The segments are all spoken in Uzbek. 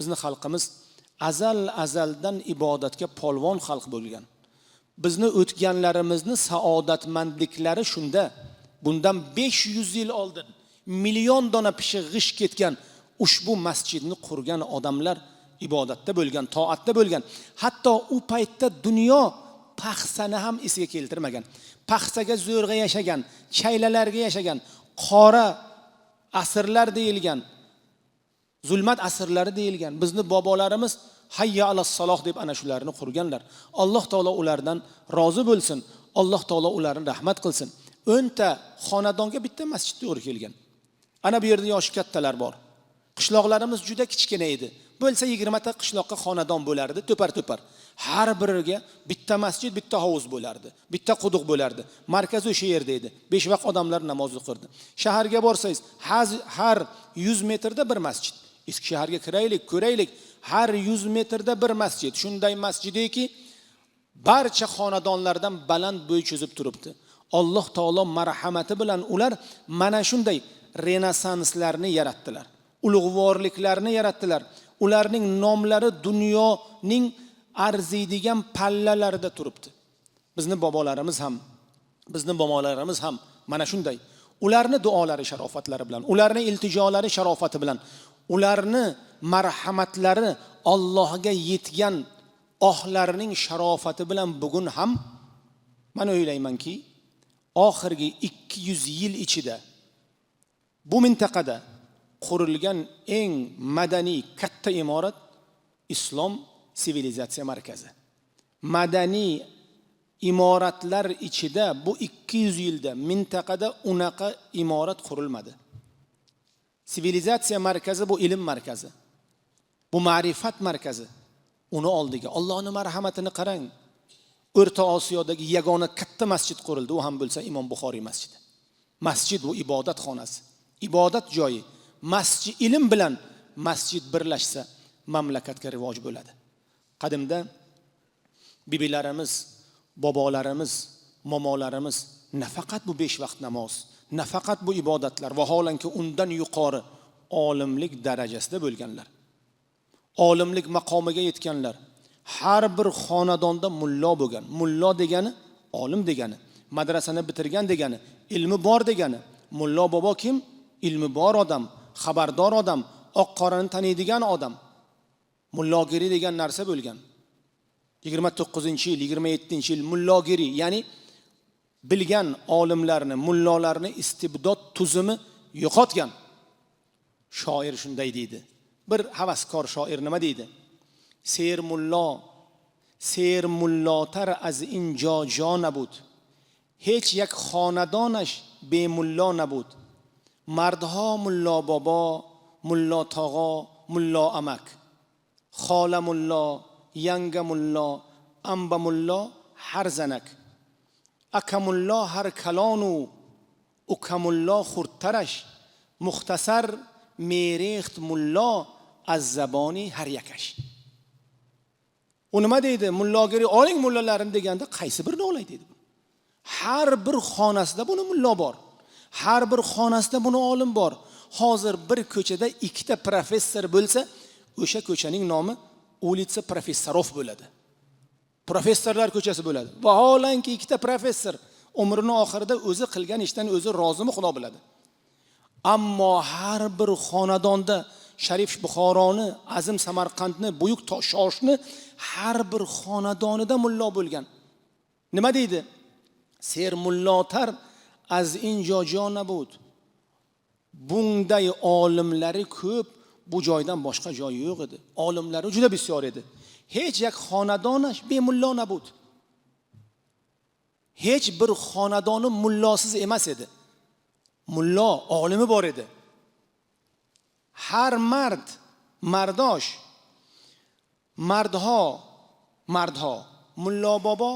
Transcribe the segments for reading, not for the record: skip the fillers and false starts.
Bizni xalqimiz azaldan ibodatga polvon xalq bo'lgan. Bizni o'tganlarimizni saodatmandliklari shunda. Bundan 500 yil oldin million dona pishiq g'ish ketgan ushbu masjidni qurgan odamlar ibodatda bo'lgan, toatda bo'lgan. Hatto u paytda dunyo paxsani ham esiga keltirmagan. Paxsaga zo'rg'a yashagan, chaylalarga yashagan, qora asrlar deyilgan, zulmat asrlari deyilgan. Bizni bobolarimiz hayya alas saloh deb ana shularni qurganlar. Alloh taolo ulardan rozi bo'lsin. Alloh taolo ularni rahmat qilsin. 10 ta xonadonga bitta masjid to'g'ri kelgan. Ana bu yerda yoshi kattalar bor. Qishloqlarimiz juda kichkina edi. Bo'lsa 20 ta qishloqqa xonadon bo'lardi, to'par. Har biriga bitta masjid, bitta hovuz bo'lardi, bitta quduq bo'lardi. Markaz o'sha yerda edi. 5 vaqt odamlar namoz o'qirdi. Shaharga borsangiz, har 100 metrda bir masjid. Eski shaharga kiraylik, ko'raylik. Har 100 metrda bir masjid. Shunday masjidiki, barcha xonadonlardan baland bo'y cho'zib turibdi. Alloh taolo marhamati bilan ular mana shunday renesanslarni yaratdilar. Ulug'vorliklarni yaratdilar. Ularning nomlari dunyoning arziydigan pallalarida turibdi. Bizni bobolarimiz ham mana shunday. Ularni duolari sharofatlari bilan, ularni iltijolari sharofati bilan, ularni marhamatlari Allohga yetgan ohlarining sharofati bilan bugun ham men o'ylaymanki, oxirgi 200 yil ichida bu mintaqada qurilgan eng madaniy katta imorat Islom sivilizatsiya markazi. Madaniy imoratlar ichida bu 200 yilda mintaqada unaqa imorat qurilmadi. Sivilizatsiya markazi bu ilm markazi. Bu ma'rifat markazi. Uni oldiga Allohning marhamatini qarang. O'rta Osiyodagi yagona katta masjid qurildi, u ham bo'lsa Imom Buxoriy masjidi. Masjid bu ibodat xonasi, ibodat joyi. Masjid ilm bilan masjid birlashsa mamlakatga rivoj bo'ladi. Qadimda bibilarimiz, bobolarimiz, momolarimiz nafaqat bu 5 vaqt namoz, nafaqat bu ibodatlar, vaholanki undan yuqori olimlik darajasida bo'lganlar. Olimlik maqomiga yetganlar. Har bir xonadonda mullo bo'lgan. Mullo degani olim degani, madrasani bitirgan degani, ilmi bor degani. Mullo bobo kim? Ilmi bor odam, xabardor odam, oq qorani taniydigan odam. Mullogiri degan narsa bo'lgan. 29-yil, 27-yil mullogiri, ya'ni bilgan olimlarni, mullolarni istibdod tuzumi yo'qotgan. Shoir shunday deydi. Bir havaskor shoir nima deydi? Ser mullotar az injo jo nabud. Hech yak xonadonаш be mullo nabud. Mardha mullo bobo, mullo tog'o, mullo amak. Xola mullo, yanga mullo, amba mullo har zanak. Akamullo har kalonu, ukamullo xurtarash. Muxtasar merext mullo az zaboni har yakash. U nima deydi? Mullogiri oling mullalarini deganda qaysi birini olay deydi. Har bir xonasida buni mullo bor. Har bir xonasida buni olim bor. Hozir bir ko'chada 2 ta professor bo'lsa, o'sha ko'chaning nomi ulitsa professorov bo'ladi. Professorlar ko'chasi bo'ladi. Vaholanki 2 ta professor umrining oxirida o'zi qilgan ishdan o'zi rozimi, Xudo biladi. Ammo har bir xonadonda Sharif Buxoroni, Azim Samarqandni, Buyuk Shoshni har bir xonadonida mullo bo'lgan. Nima deydi? Ser mullotar az injojo nabud. Bunday olimlari ko'p, bu joydan boshqa joyi yo'q edi. Olimlari juda bisyor edi. Hech yak xonadonash be mullo nabud. Hech bir xonadoni mullosiz emas edi. Mullo, olimi bor edi. Har mard, mardosh, mardho, mullo bobo,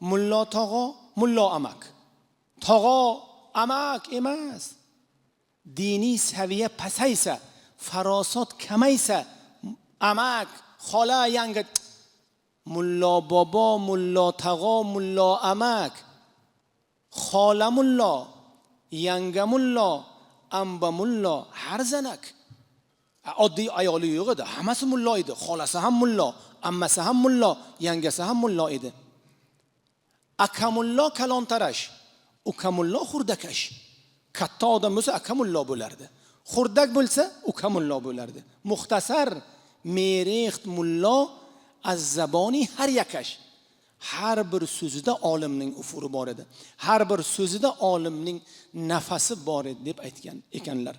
mullo tog'o, mullo amak. Tog'o, amak emas. Diniy saviya pasaysa, farosat kamaysa, amak, xola, yanga, mullo bobo, mullo tog'o, mullo amak. Xola mullo, yanga mullo, amba mullo har zanak. Oddiy ayoli yo'q edi. Hammasi mullo edi. Xolasi ham mullo, ammasi ham mullo, yangasi ham mullo edi. Akamullo kalontarash, ukamullo hurdakash. Katta odam bo'lsa akamullo bo'lardi. Xurdak bo'lsa ukamullo bo'lardi. Muxtasar merixt mullo az-zaboni har yakash. Har bir so'zida olimning ufuri bor edi. Har bir so'zida olimning nafasi bor edi deb aytgan ekanlar.